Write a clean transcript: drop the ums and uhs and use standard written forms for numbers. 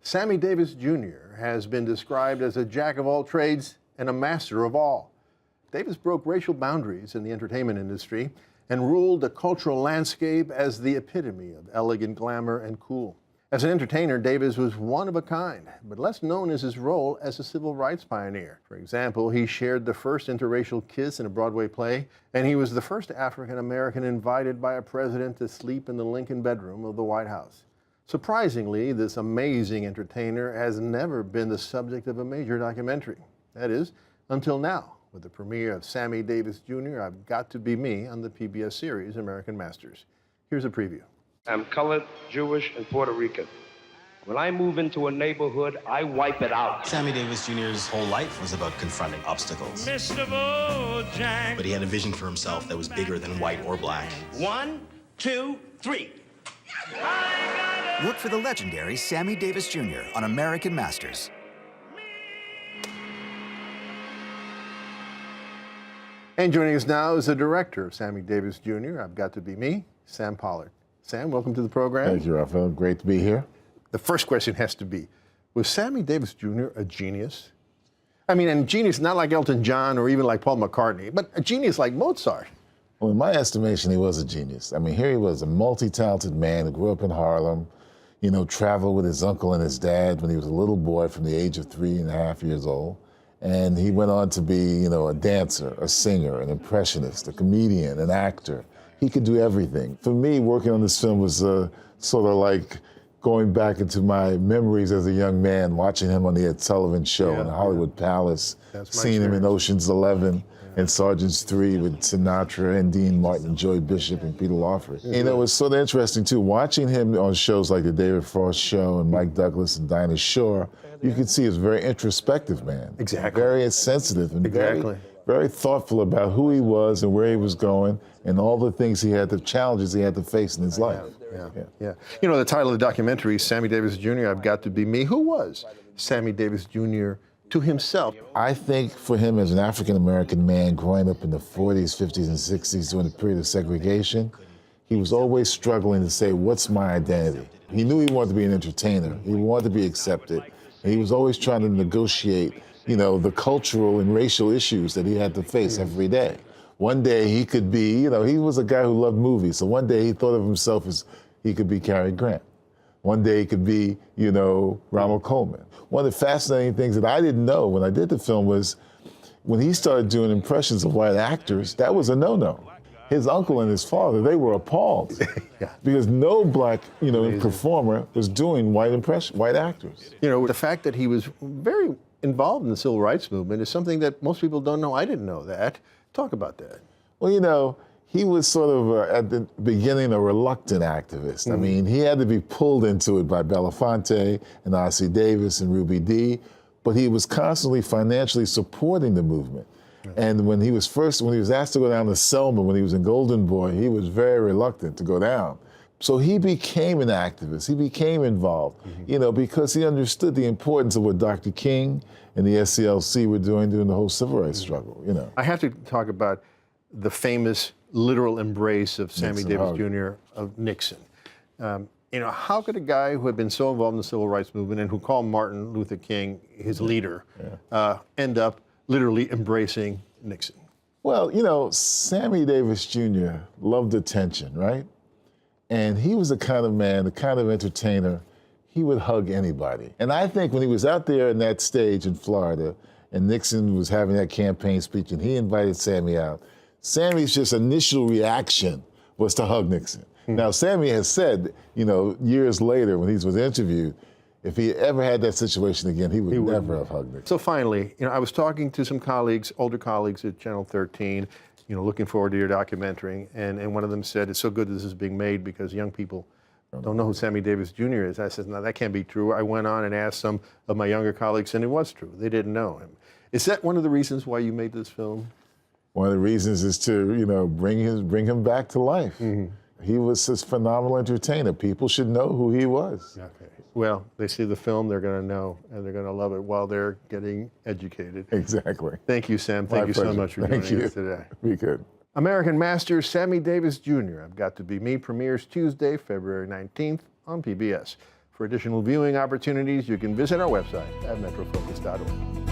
Sammy Davis Jr. has been described as a jack of all trades and a master of all. Davis broke racial boundaries in the entertainment industry and ruled the cultural landscape as the epitome of elegant glamour and cool. As an entertainer, Davis was one of a kind, but less known is his role as a civil rights pioneer. For example, he shared the first interracial kiss in a Broadway play, and he was the first African-American invited by a president to sleep in the Lincoln bedroom of the White House. Surprisingly, this amazing entertainer has never been the subject of a major documentary. That is, until now, with the premiere of Sammy Davis Jr., I've Got to Be Me on the PBS series American Masters. Here's a preview. I'm colored, Jewish, and Puerto Rican. When I move into a neighborhood, I wipe it out. Sammy Davis Jr.'s whole life was about confronting obstacles. Mr. Bojangles. But he had a vision for himself that was bigger than white or black. 1, 2, 3. Look for the legendary Sammy Davis Jr. on American Masters. And joining us now is the director of Sammy Davis Jr., I've Got to Be Me, Sam Pollard. Sam, welcome to the program. Thank you, Raphael. Great to be here. The first question has to be, was Sammy Davis Jr. a genius? I mean, and genius not like Elton John or even like Paul McCartney, but a genius like Mozart. Well, in my estimation, he was a genius. I mean, here he was, a multi-talented man who grew up in Harlem, traveled with his uncle and his dad when he was a little boy from the age of 3.5 years old. And he went on to be, a dancer, a singer, an impressionist, a comedian, an actor. He could do everything. For me, working on this film was sort of like going back into my memories as a young man, watching him on the Ed Sullivan Show in the Hollywood Palace, seeing him in Ocean's 11 and Sergeant's 3 with Sinatra and Dean Martin, Joy Bishop, and Peter Lawford. It was sort of interesting, too, watching him on shows like The David Frost Show and Mike Douglas and Dinah Shore. You could see he's a very introspective man. Exactly. Very sensitive and very thoughtful about who he was and where he was going and all the things the challenges he had to face in his life. Yeah. The title of the documentary is Sammy Davis Jr., I've Got to Be Me. Who was Sammy Davis Jr. to himself? I think for him as an African-American man growing up in the 40s, 50s, and 60s during the period of segregation, he was always struggling to say, what's my identity? He knew he wanted to be an entertainer. He wanted to be accepted. And he was always trying to negotiate, the cultural and racial issues that he had to face every day. One day he could be, he was a guy who loved movies. So one day he thought of himself as he could be Cary Grant. One day he could be, Ronald Coleman. One of the fascinating things that I didn't know when I did the film was when he started doing impressions of white actors, that was a no-no. His uncle and his father, they were appalled because no black, performer was doing white actors. The fact that he was very involved in the civil rights movement is something that most people don't know. I didn't know that. Talk about that. Well, he was sort of, at the beginning, a reluctant activist. I mean, he had to be pulled into it by Belafonte and R.C. Davis and Ruby Dee, but he was constantly financially supporting the movement. And when he was asked to go down to Selma when he was in Golden Boy, he was very reluctant to go down. So he became an activist. He became involved, because he understood the importance of what Dr. King and the SCLC were doing during the whole civil rights struggle, I have to talk about the famous literal embrace of Sammy Davis Jr. of Nixon. How could a guy who had been so involved in the civil rights movement and who called Martin Luther King his leader end up literally embracing Nixon? Well, Sammy Davis Jr. loved attention, right? And he was the kind of man, the kind of entertainer, he would hug anybody. And I think when he was out there in that stage in Florida and Nixon was having that campaign speech and he invited Sammy out, Sammy's just initial reaction was to hug Nixon. Now, Sammy has said, years later when he was interviewed, if he ever had that situation again, he would never have hugged Nixon. So finally, I was talking to some colleagues, older colleagues at Channel 13, looking forward to your documentary, and one of them said, it's so good this is being made because young people don't know who Sammy Davis Jr. is. I said, no, that can't be true. I went on and asked some of my younger colleagues, and it was true. They didn't know him. Is that one of the reasons why you made this film? One of the reasons is to, bring him back to life. He was this phenomenal entertainer. People should know who he was. Okay. Well, they see the film, they're going to know, and they're going to love it while they're getting educated. Exactly. Thank you, Sam. Thank you so much for joining us today. Be good. American Masters Sammy Davis Jr., I've Got to Be Me, premieres Tuesday, February 19th on PBS. For additional viewing opportunities, you can visit our website at metrofocus.org.